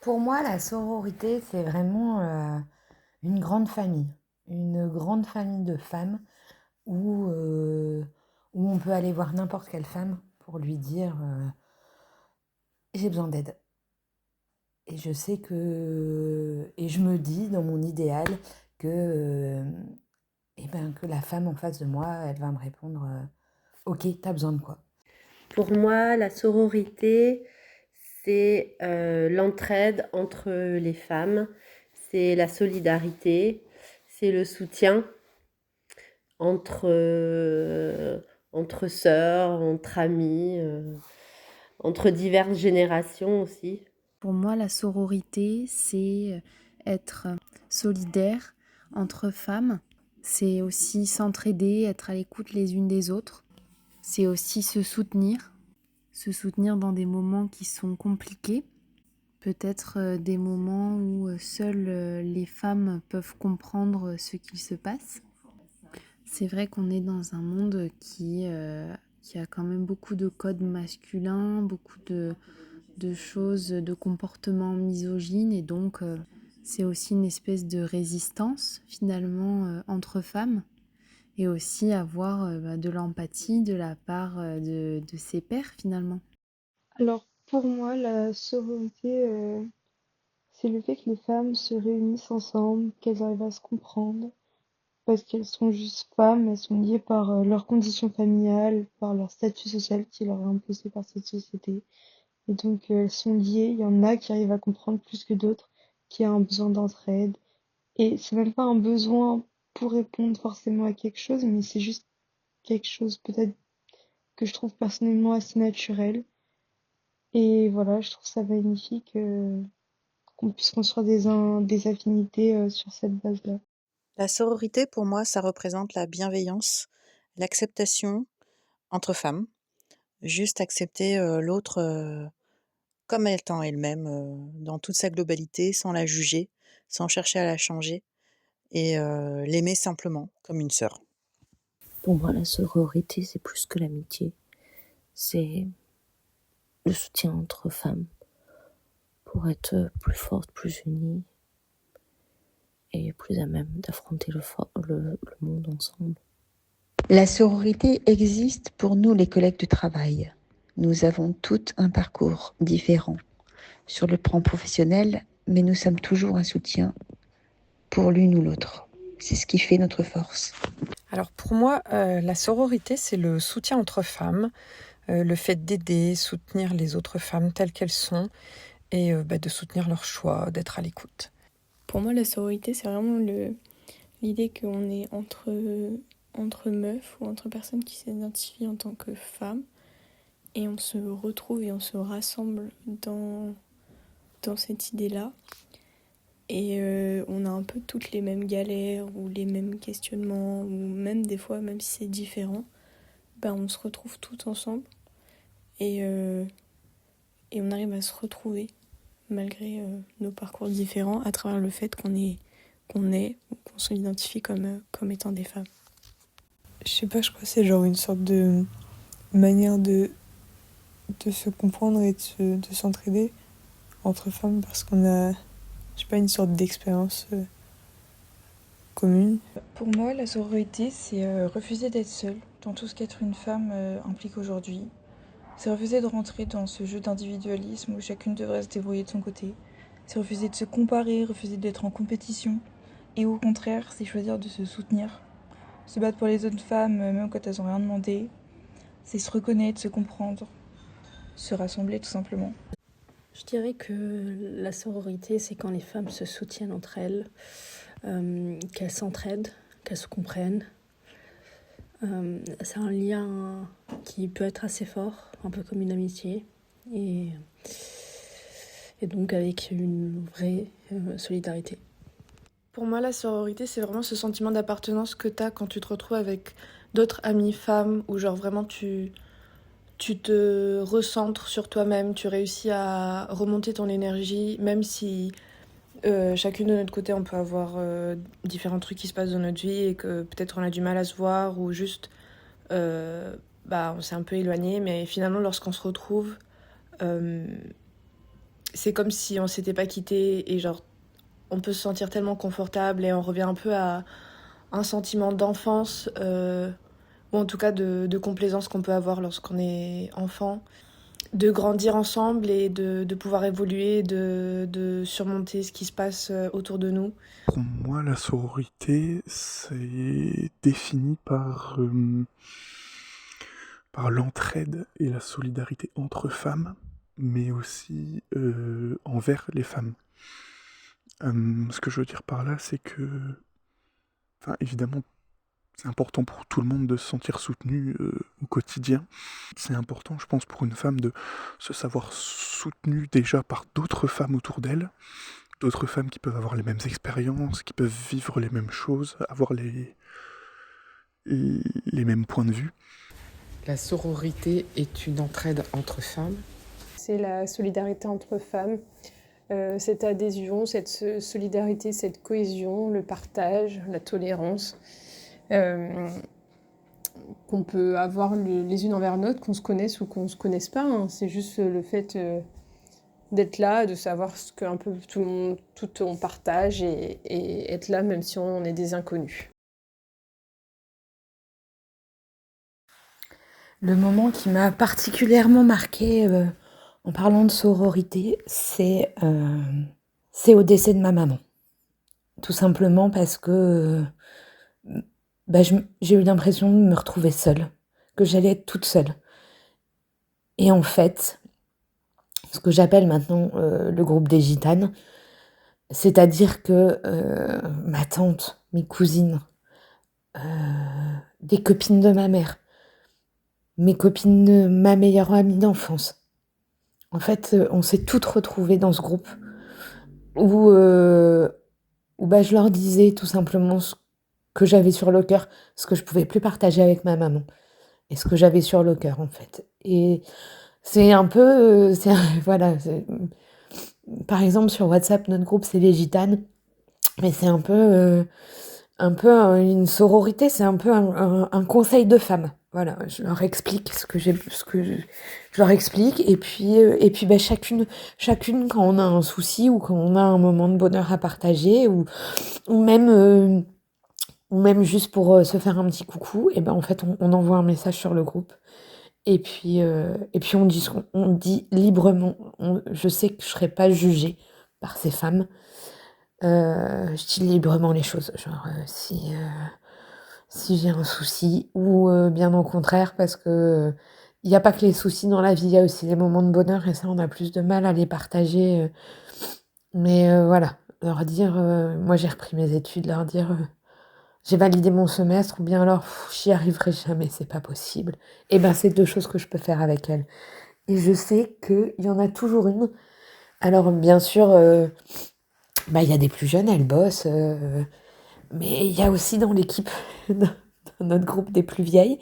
Pour moi, la sororité, c'est vraiment une grande famille. Une grande famille de femmes où on peut aller voir n'importe quelle femme pour lui dire j'ai besoin d'aide. Et je sais que. Et je me dis dans mon idéal que, que la femme en face de moi, elle va me répondre ok, t'as besoin de quoi? Pour moi, la sororité, c'est l'entraide entre les femmes, c'est la solidarité, c'est le soutien entre sœurs, entre amis, entre diverses générations aussi. Pour moi, la sororité, c'est être solidaire entre femmes. C'est aussi s'entraider, être à l'écoute les unes des autres. C'est aussi se soutenir dans des moments qui sont compliqués. Peut-être des moments où seules les femmes peuvent comprendre ce qu'il se passe. C'est vrai qu'on est dans un monde qui a quand même beaucoup de codes masculins, beaucoup de choses, de comportements misogynes, et donc c'est aussi une espèce de résistance finalement entre femmes, et aussi avoir de l'empathie de la part de ses pairs finalement. Alors, pour moi, la sororité, c'est le fait que les femmes se réunissent ensemble, qu'elles arrivent à se comprendre, parce qu'elles sont juste femmes, elles sont liées par leur condition familiale, par leur statut social qui leur est imposé par cette société. Et donc, elles sont liées. Il y en a qui arrivent à comprendre plus que d'autres, qui a un besoin d'entraide. Et c'est même pas un besoin pour répondre forcément à quelque chose, mais c'est juste quelque chose peut-être que je trouve personnellement assez naturel. Et voilà, je trouve ça magnifique qu'on puisse construire des affinités sur cette base-là. La sororité, pour moi, ça représente la bienveillance, l'acceptation entre femmes. Juste accepter l'autre comme étant elle-même, dans toute sa globalité, sans la juger, sans chercher à la changer et l'aimer simplement comme une sœur. Pour moi, la sororité, c'est plus que l'amitié. C'est le soutien entre femmes pour être plus fortes, plus unies et plus à même d'affronter le monde ensemble. La sororité existe pour nous, les collègues de travail. Nous avons toutes un parcours différent sur le plan professionnel, mais nous sommes toujours un soutien pour l'une ou l'autre. C'est ce qui fait notre force. Alors pour moi, la sororité, c'est le soutien entre femmes, le fait d'aider, soutenir les autres femmes telles qu'elles sont et de soutenir leurs choix, d'être à l'écoute. Pour moi, la sororité, c'est vraiment l'idée qu'on est entre meufs ou entre personnes qui s'identifient en tant que femmes, et on se retrouve et on se rassemble dans cette idée-là. Et on a un peu toutes les mêmes galères ou les mêmes questionnements, ou même des fois, même si c'est différent, on se retrouve toutes ensemble et on arrive à se retrouver malgré nos parcours différents à travers le fait qu'on s'identifie comme étant des femmes. Je sais pas, je crois que c'est genre une sorte de manière de se comprendre et de s'entraider entre femmes parce qu'on a, je sais pas, une sorte d'expérience commune. Pour moi, la sororité, c'est refuser d'être seule dans tout ce qu'être une femme implique aujourd'hui. C'est refuser de rentrer dans ce jeu d'individualisme où chacune devrait se débrouiller de son côté. C'est refuser de se comparer, refuser d'être en compétition. Et au contraire, c'est choisir de se soutenir. Se battre pour les autres femmes, même quand elles n'ont rien demandé. C'est se reconnaître, se comprendre, se rassembler tout simplement. Je dirais que la sororité, c'est quand les femmes se soutiennent entre elles, qu'elles s'entraident, qu'elles se comprennent. C'est un lien qui peut être assez fort, un peu comme une amitié, et donc avec une vraie solidarité. Pour moi, la sororité, c'est vraiment ce sentiment d'appartenance que tu as quand tu te retrouves avec d'autres amies femmes, où genre vraiment tu te recentres sur toi-même, tu réussis à remonter ton énergie, même si chacune de notre côté, on peut avoir différents trucs qui se passent dans notre vie et que peut-être on a du mal à se voir ou juste on s'est un peu éloigné, mais finalement lorsqu'on se retrouve, euh, c'est comme si on s'était pas quitté et genre on peut se sentir tellement confortable et on revient un peu à un sentiment d'enfance ou en tout cas de complaisance qu'on peut avoir lorsqu'on est enfant, de grandir ensemble et de pouvoir évoluer, de surmonter ce qui se passe autour de nous. Pour moi, la sororité, c'est défini par l'entraide et la solidarité entre femmes, mais aussi envers les femmes. Ce que je veux dire par là, c'est que, enfin, évidemment, c'est important pour tout le monde de se sentir soutenu au quotidien. C'est important, je pense, pour une femme de se savoir soutenue déjà par d'autres femmes autour d'elle, d'autres femmes qui peuvent avoir les mêmes expériences, qui peuvent vivre les mêmes choses, avoir les mêmes points de vue. La sororité est une entraide entre femmes. C'est la solidarité entre femmes, cette adhésion, cette solidarité, cette cohésion, le partage, la tolérance qu'on peut avoir les unes envers l'autre, qu'on se connaisse ou qu'on ne se connaisse pas. Hein. C'est juste le fait d'être là, de savoir ce que un peu tout on partage et être là même si on est des inconnus. Le moment qui m'a particulièrement marqué en parlant de sororité, c'est au décès de ma maman. Tout simplement parce que j'ai eu l'impression de me retrouver seule, que j'allais être toute seule. Et en fait, ce que j'appelle maintenant le groupe des gitanes, c'est-à-dire que ma tante, mes cousines, des copines de ma mère, mes copines de ma meilleure amie d'enfance. En fait, on s'est toutes retrouvées dans ce groupe où je leur disais tout simplement ce que j'avais sur le cœur, ce que je pouvais plus partager avec ma maman et ce que j'avais sur le cœur en fait. Et c'est un peu, voilà, par exemple sur WhatsApp, notre groupe c'est les gitanes, mais c'est un peu une sororité, c'est un peu un conseil de femmes. Voilà, je leur explique je leur explique et puis chacune quand on a un souci ou quand on a un moment de bonheur à partager ou même juste pour se faire un petit coucou, et ben en fait on envoie un message sur le groupe et puis on dit librement. Je sais que je serai pas jugée par ces femmes. Je dis librement les choses, genre si j'ai un souci ou bien au contraire parce que il y a pas que les soucis dans la vie, il y a aussi les moments de bonheur et ça on a plus de mal à les partager. Mais voilà, leur dire moi j'ai repris mes études, leur dire j'ai validé mon semestre ou bien alors j'y arriverai jamais, c'est pas possible. Et ben c'est 2 choses que je peux faire avec elles. Et je sais qu'il y en a toujours une. Alors bien sûr, il y a des plus jeunes, elles bossent, mais il y a aussi dans l'équipe, dans notre groupe des plus vieilles,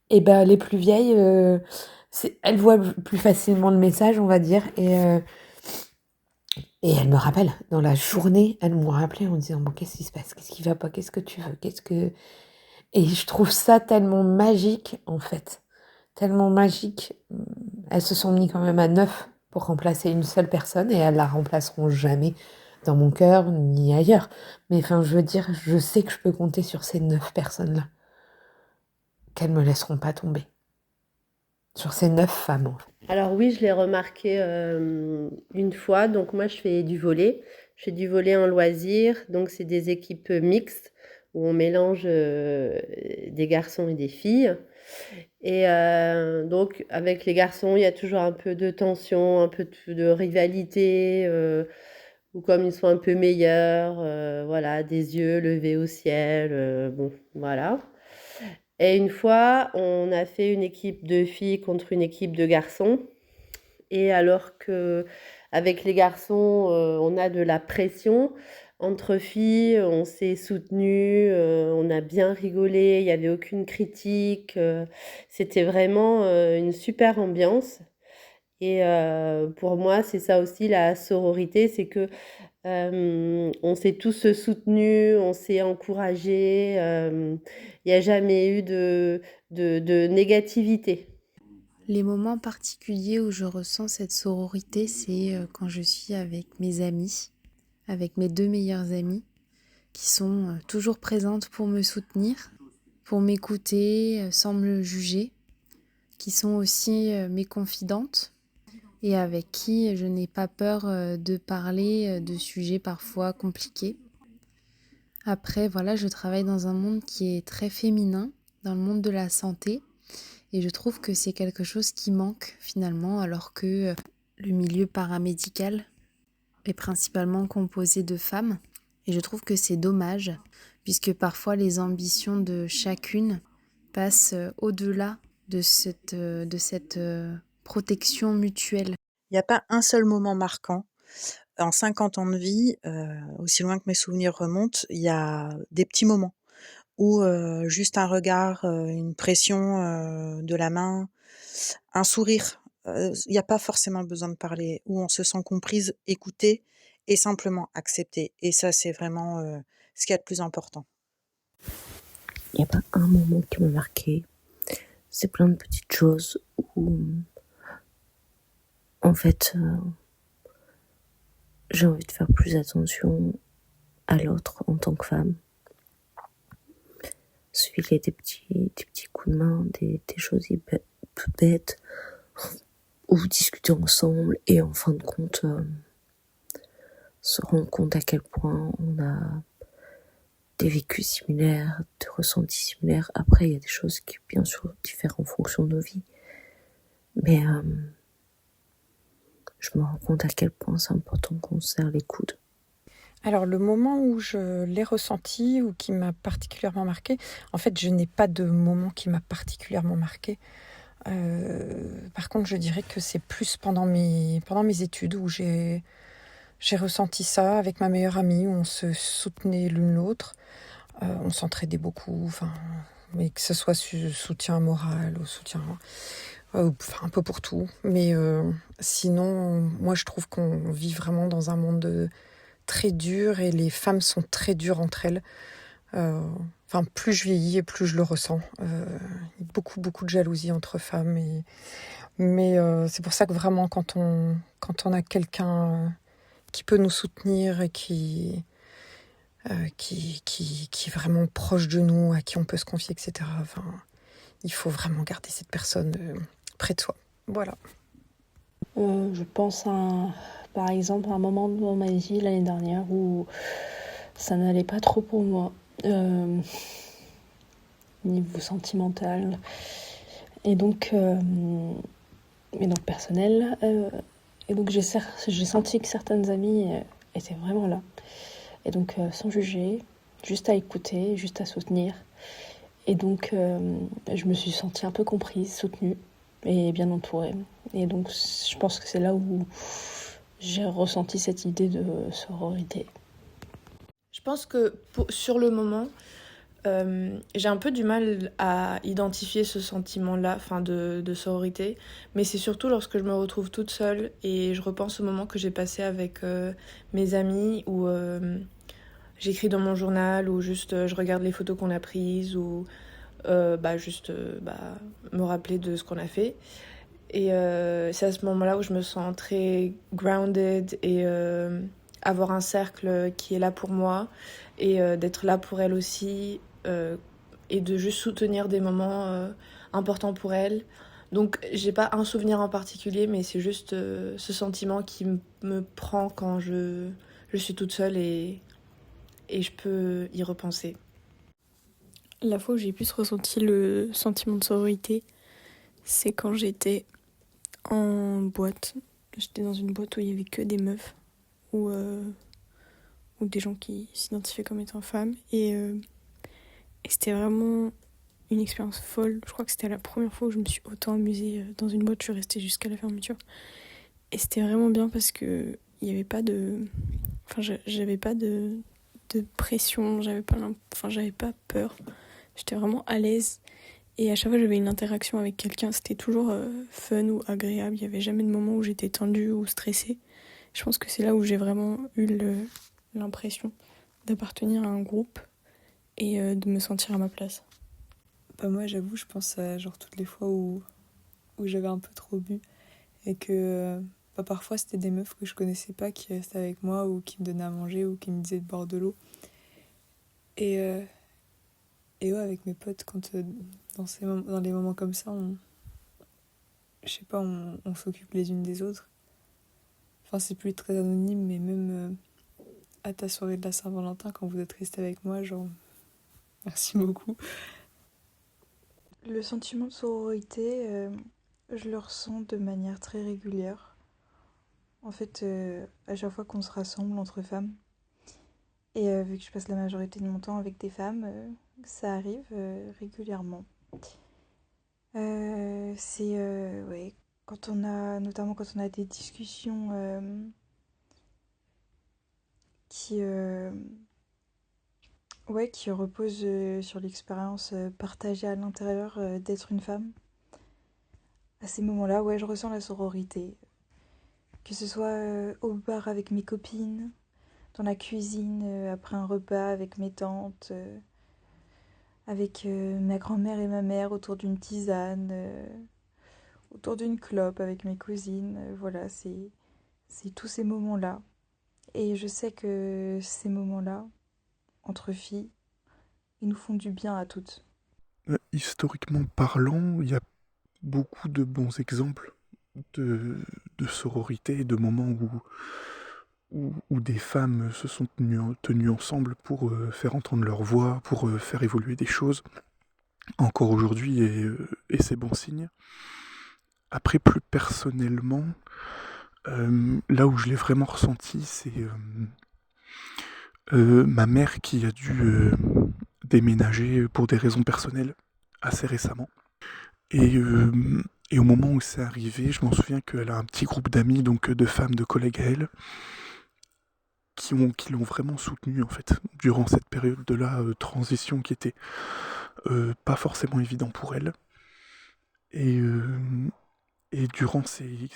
et les plus vieilles, elles voient plus facilement le message, on va dire, et elles me rappellent. Dans la journée, elles m'ont rappelé en disant bon, qu'est-ce qui se passe, qu'est-ce qui va pas, qu'est-ce que tu veux, et je trouve ça tellement magique en fait, tellement magique. Elles se sont mis quand même à 9 pour remplacer une seule personne et elles la remplaceront jamais dans mon cœur ni ailleurs. Mais enfin, je veux dire, je sais que je peux compter sur ces 9 personnes-là, qu'elles me laisseront pas tomber. Sur ces 9 femmes. En fait. Alors oui, je l'ai remarqué une fois. Donc moi, je fais du volley. Je fais du volley en loisir. Donc c'est des équipes mixtes où on mélange des garçons et des filles. Et donc avec les garçons, il y a toujours un peu de tension, un peu de rivalité, ou comme ils sont un peu meilleurs, voilà, des yeux levés au ciel, bon, voilà. Et une fois, on a fait une équipe de filles contre une équipe de garçons. Et alors qu'avec les garçons, on a de la pression, entre filles, on s'est soutenues, on a bien rigolé, il n'y avait aucune critique. C'était vraiment une super ambiance. Et pour moi, c'est ça aussi la sororité, c'est que On s'est tous soutenus, on s'est encouragés. Il n'y a jamais eu de négativité. Les moments particuliers où je ressens cette sororité, c'est quand je suis avec mes amis, avec mes 2 meilleures amies, qui sont toujours présentes pour me soutenir, pour m'écouter sans me juger, qui sont aussi mes confidentes et avec qui je n'ai pas peur de parler de sujets parfois compliqués. Après, voilà, je travaille dans un monde qui est très féminin, dans le monde de la santé, et je trouve que c'est quelque chose qui manque finalement, alors que le milieu paramédical est principalement composé de femmes. Et je trouve que c'est dommage, puisque parfois les ambitions de chacune passent au-delà de cette protection mutuelle. Il n'y a pas un seul moment marquant. En 50 ans de vie, aussi loin que mes souvenirs remontent, il y a des petits moments où juste un regard, une pression de la main, un sourire, il n'y a pas forcément besoin de parler, où on se sent comprise, écoutée et simplement acceptée. Et ça, c'est vraiment ce qu'il y a de plus important. Il n'y a pas un moment qui m'a marqué. C'est plein de petites choses où, en fait, j'ai envie de faire plus attention à l'autre en tant que femme. Se filer des petits coups de main, des choses tout bêtes, ou discuter ensemble et en fin de compte se rendre compte à quel point on a des vécus similaires, des ressentis similaires. Après, il y a des choses qui bien sûr diffèrent en fonction de nos vies, mais je me rends compte à quel point c'est important qu'on se serre les coudes. Alors le moment où je l'ai ressenti ou qui m'a particulièrement marqué, en fait je n'ai pas de moment qui m'a particulièrement marqué. Par contre je dirais que c'est plus pendant mes études où j'ai ressenti ça avec ma meilleure amie, où on se soutenait l'une l'autre, on s'entraidait beaucoup, mais que ce soit soutien moral ou soutien... un peu pour tout. Mais sinon, moi je trouve qu'on vit vraiment dans un monde très dur et les femmes sont très dures entre elles. Plus je vieillis et plus je le ressens. Il y a beaucoup de jalousie entre femmes. Mais c'est pour ça que vraiment quand on a quelqu'un qui peut nous soutenir et qui est vraiment proche de nous, à qui on peut se confier, etc. Il faut vraiment garder cette personne près de soi. Voilà. Je pense par exemple, à un moment dans ma vie l'année dernière où ça n'allait pas trop pour moi, niveau sentimental et donc personnel. Et donc j'ai senti que certaines amies étaient vraiment là. Et donc sans juger, juste à écouter, juste à soutenir. Et donc je me suis sentie un peu comprise, soutenue et bien entourée. Et donc je pense que c'est là où j'ai ressenti cette idée de sororité. Je pense que sur le moment, j'ai un peu du mal à identifier ce sentiment-là, de sororité, mais c'est surtout lorsque je me retrouve toute seule et je repense au moment que j'ai passé avec mes amis, où j'écris dans mon journal, ou juste je regarde les photos qu'on a prises, ou me rappeler de ce qu'on a fait. Et c'est à ce moment-là où je me sens très grounded et avoir un cercle qui est là pour moi et d'être là pour elle aussi et de juste soutenir des moments importants pour elle. Donc j'ai pas un souvenir en particulier, mais c'est juste ce sentiment qui me prend quand je suis toute seule et je peux y repenser. La fois où j'ai plus ressenti le sentiment de sororité, c'est quand j'étais en boîte. J'étais dans une boîte où il y avait que des meufs ou des gens qui s'identifiaient comme étant femmes et c'était vraiment une expérience folle. Je crois que c'était la première fois où je me suis autant amusée dans une boîte. Je suis restée jusqu'à la fermeture et c'était vraiment bien parce que il y avait pas de j'avais pas de pression, j'avais pas peur, j'étais vraiment à l'aise. Et à chaque fois que j'avais une interaction avec quelqu'un, c'était toujours fun ou agréable. Il n'y avait jamais de moment où j'étais tendue ou stressée. Je pense que c'est là où j'ai vraiment eu l'impression d'appartenir à un groupe et de me sentir à ma place. Bah moi j'avoue, je pense à genre toutes les fois où j'avais un peu trop bu et que parfois c'était des meufs que je connaissais pas qui restaient avec moi ou qui me donnaient à manger ou qui me disaient de boire de l'eau. Et, et ouais, avec mes potes, quand dans les moments comme ça, je sais pas, on s'occupe les unes des autres. Enfin, c'est plus très anonyme, mais même à ta soirée de la Saint-Valentin, quand vous êtes resté avec moi, genre, merci beaucoup. Le sentiment de sororité, je le ressens de manière très régulière. En fait, à chaque fois qu'on se rassemble entre femmes, et vu que je passe la majorité de mon temps avec des femmes, ça arrive régulièrement. Ouais, notamment quand on a des discussions qui reposent sur l'expérience partagée à l'intérieur d'être une femme. À ces moments-là, ouais, je ressens la sororité. Que ce soit au bar avec mes copines, dans la cuisine après un repas avec mes tantes, avec ma grand-mère et ma mère autour d'une tisane, autour d'une clope avec mes cousines. Voilà, c'est tous ces moments-là. Et je sais que ces moments-là, entre filles, ils nous font du bien à toutes. Historiquement parlant, il y a beaucoup de bons exemples de sororité et de moments où des femmes se sont tenues ensemble pour faire entendre leur voix, pour faire évoluer des choses, encore aujourd'hui, et c'est bon signe. Après, plus personnellement, là où je l'ai vraiment ressenti, c'est ma mère qui a dû déménager pour des raisons personnelles assez récemment. Et au moment où c'est arrivé, je m'en souviens qu'elle a un petit groupe d'amis, donc de femmes, de collègues à elle, qui l'ont vraiment soutenue en fait, durant cette période de la transition qui était pas forcément évident pour elle. Et durant ces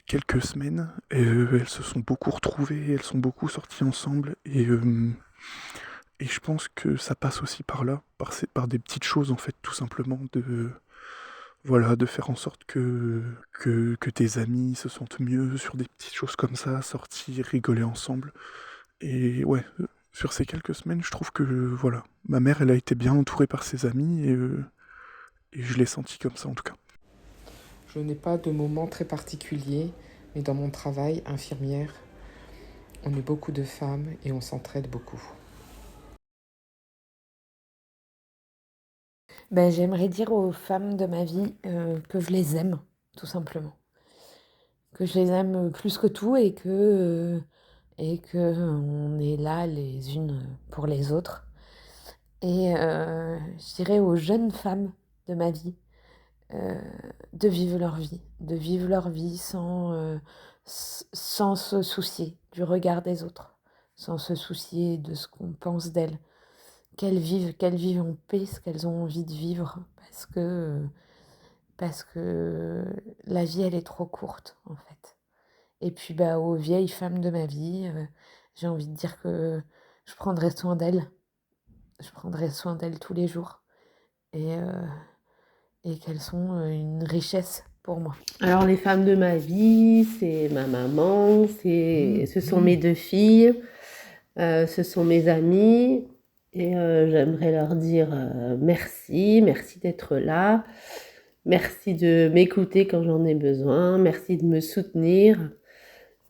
quelques semaines, elles se sont beaucoup retrouvées, elles sont beaucoup sorties ensemble, et je pense que ça passe aussi par là, par des petites choses en fait, tout simplement, voilà, de faire en sorte que tes amis se sentent mieux sur des petites choses comme ça, sortir, rigoler ensemble. Et ouais, sur ces quelques semaines, je trouve que voilà, ma mère, elle a été bien entourée par ses amis, et je l'ai senti comme ça en tout cas. Je n'ai pas de moment très particulier, mais dans mon travail, infirmière, on est beaucoup de femmes et on s'entraide beaucoup. Ben, j'aimerais dire aux femmes de ma vie que je les aime, tout simplement. Que je les aime plus que tout et que on est là les unes pour les autres. Et je dirais aux jeunes femmes de ma vie de vivre leur vie sans se soucier du regard des autres, sans se soucier de ce qu'on pense d'elles. Qu'elles vivent en paix ce qu'elles ont envie de vivre, parce que la vie, elle est trop courte, en fait. Et puis, bah, aux vieilles femmes de ma vie, j'ai envie de dire que je prendrai soin d'elles. Je prendrai soin d'elles tous les jours. Et qu'elles sont une richesse pour moi. Alors les femmes de ma vie, c'est ma maman, ce sont mes 2 filles, ce sont mes amis, et j'aimerais leur dire merci d'être là, merci de m'écouter quand j'en ai besoin, merci de me soutenir.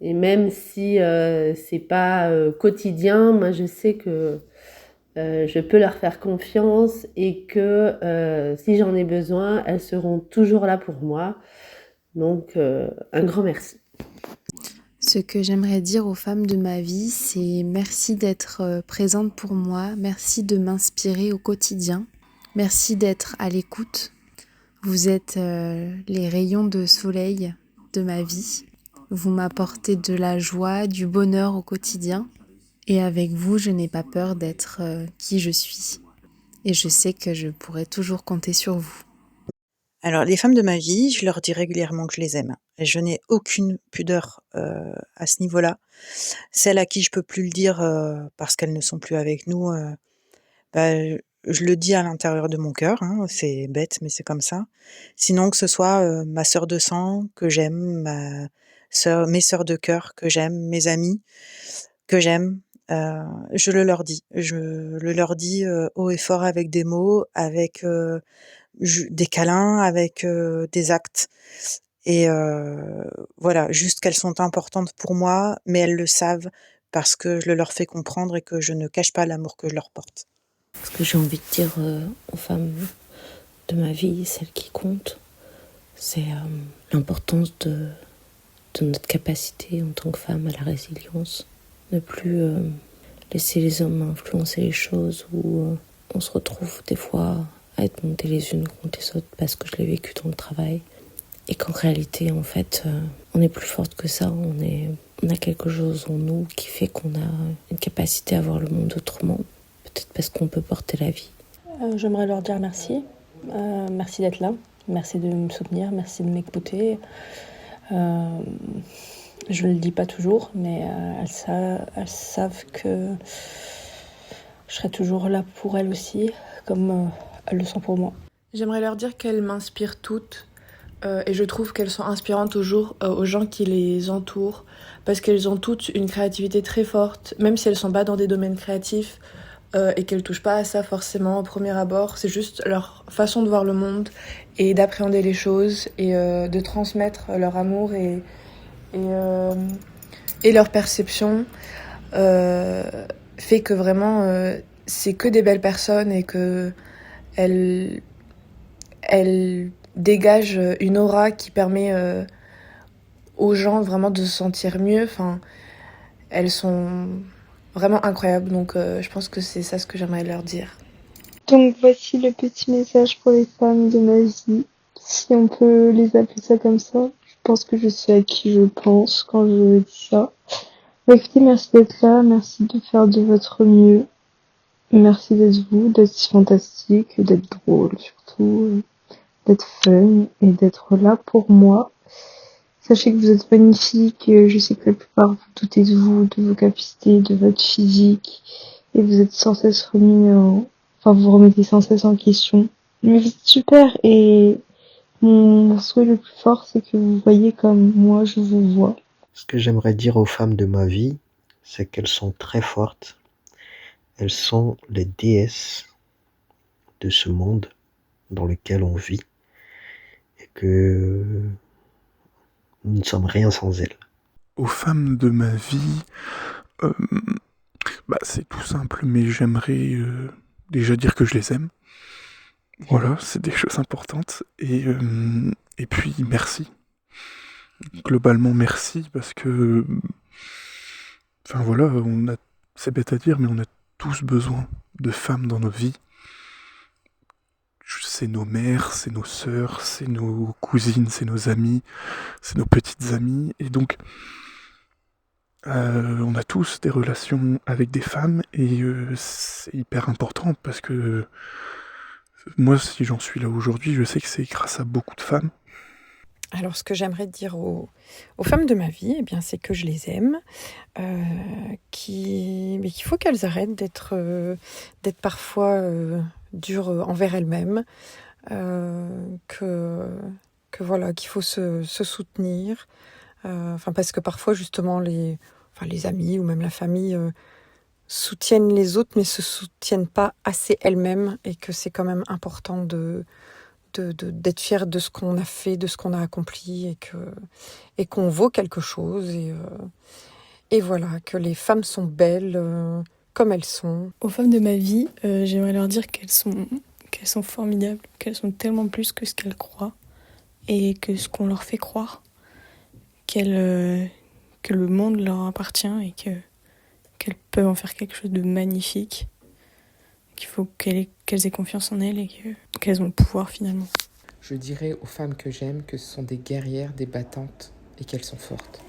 Et même si c'est pas quotidien, moi je sais que je peux leur faire confiance et que si j'en ai besoin, elles seront toujours là pour moi. Donc, un grand merci. Ce que j'aimerais dire aux femmes de ma vie, c'est merci d'être présente pour moi, merci de m'inspirer au quotidien, merci d'être à l'écoute. Vous êtes les rayons de soleil de ma vie. Vous m'apportez de la joie, du bonheur au quotidien. Et avec vous, je n'ai pas peur d'être qui je suis. Et je sais que je pourrai toujours compter sur vous. Alors, les femmes de ma vie, je leur dis régulièrement que je les aime. et je n'ai aucune pudeur à ce niveau-là. Celles à qui je peux plus le dire parce qu'elles ne sont plus avec nous, bah, je le dis à l'intérieur de mon cœur, hein, c'est bête, mais c'est comme ça. Sinon, que ce soit ma sœur de sang que j'aime, mes sœurs de cœur que j'aime, mes amis que j'aime, je le leur dis. Je le leur dis haut et fort avec des mots, avec des câlins, avec des actes. Et voilà, juste qu'elles sont importantes pour moi, mais elles le savent parce que je le leur fais comprendre et que je ne cache pas l'amour que je leur porte. Ce que j'ai envie de dire aux femmes de ma vie, celles qui comptent, c'est l'importance de notre capacité en tant que femme à la résilience. Ne plus laisser les hommes influencer les choses où on se retrouve des fois à être montées les unes contre les autres parce que je l'ai vécu dans le travail. Et qu'en réalité, en fait, on est plus forte que ça. On a quelque chose en nous qui fait qu'on a une capacité à voir le monde autrement. Peut-être parce qu'on peut porter la vie. J'aimerais leur dire merci. Merci d'être là. Merci de me soutenir. Merci de m'écouter. Je ne le dis pas toujours, mais elles savent que je serai toujours là pour elles aussi, comme elles le sont pour moi. J'aimerais leur dire qu'elles m'inspirent toutes. Et je trouve qu'elles sont inspirantes aux gens qui les entourent, parce qu'elles ont toutes une créativité très forte, même si elles sont pas dans des domaines créatifs et qu'elles touchent pas à ça forcément au premier abord. C'est juste leur façon de voir le monde et d'appréhender les choses et de transmettre leur amour et leur perception fait que vraiment c'est que des belles personnes et que elles dégage une aura qui permet aux gens vraiment de se sentir mieux. Enfin, elles sont vraiment incroyables, donc je pense que c'est ça ce que j'aimerais leur dire. Donc voici le petit message pour les femmes de ma vie, si on peut les appeler ça comme ça. Je pense que je sais à qui je pense quand je dis ça. Écoutez, merci d'être là, merci de faire de votre mieux. Merci d'être vous, d'être fantastique, d'être drôle surtout, d'être fun et d'être là pour moi. Sachez que vous êtes magnifique, je sais que la plupart vous doutez de vous, de vos capacités, de votre physique, et vous êtes sans cesse vous remettez sans cesse en question. Mais vous êtes super, et mon souhait le plus fort, c'est que vous voyez comme moi je vous vois. Ce que j'aimerais dire aux femmes de ma vie, c'est qu'elles sont très fortes. Elles sont les déesses de ce monde dans lequel on vit et que nous ne sommes rien sans elles. Aux femmes de ma vie, c'est tout simple, mais j'aimerais déjà dire que je les aime. Voilà, c'est des choses importantes. Et puis merci. Globalement merci, parce que c'est bête à dire, mais on a tous besoin de femmes dans nos vies. C'est nos mères, c'est nos sœurs, c'est nos cousines, c'est nos amies, c'est nos petites amies, et donc on a tous des relations avec des femmes, et c'est hyper important, parce que moi, si j'en suis là aujourd'hui, je sais que c'est grâce à beaucoup de femmes. Alors, ce que j'aimerais dire aux femmes de ma vie, c'est que je les aime, qu'il faut qu'elles arrêtent d'être parfois dures envers elles-mêmes, qu'il faut se soutenir, parce que parfois justement les amis ou même la famille soutiennent les autres mais se soutiennent pas assez elles-mêmes, et que c'est quand même important d'être fier de ce qu'on a fait, de ce qu'on a accompli, et qu'on vaut quelque chose, et voilà, que les femmes sont belles comme elles sont. Aux femmes de ma vie, j'aimerais leur dire qu'elles sont formidables, qu'elles sont tellement plus que ce qu'elles croient et que ce qu'on leur fait croire, que le monde leur appartient et qu'elles peuvent en faire quelque chose de magnifique, qu'il faut qu'elles aient confiance en elles et qu'elles ont le pouvoir finalement. Je dirais aux femmes que j'aime que ce sont des guerrières, des battantes et qu'elles sont fortes.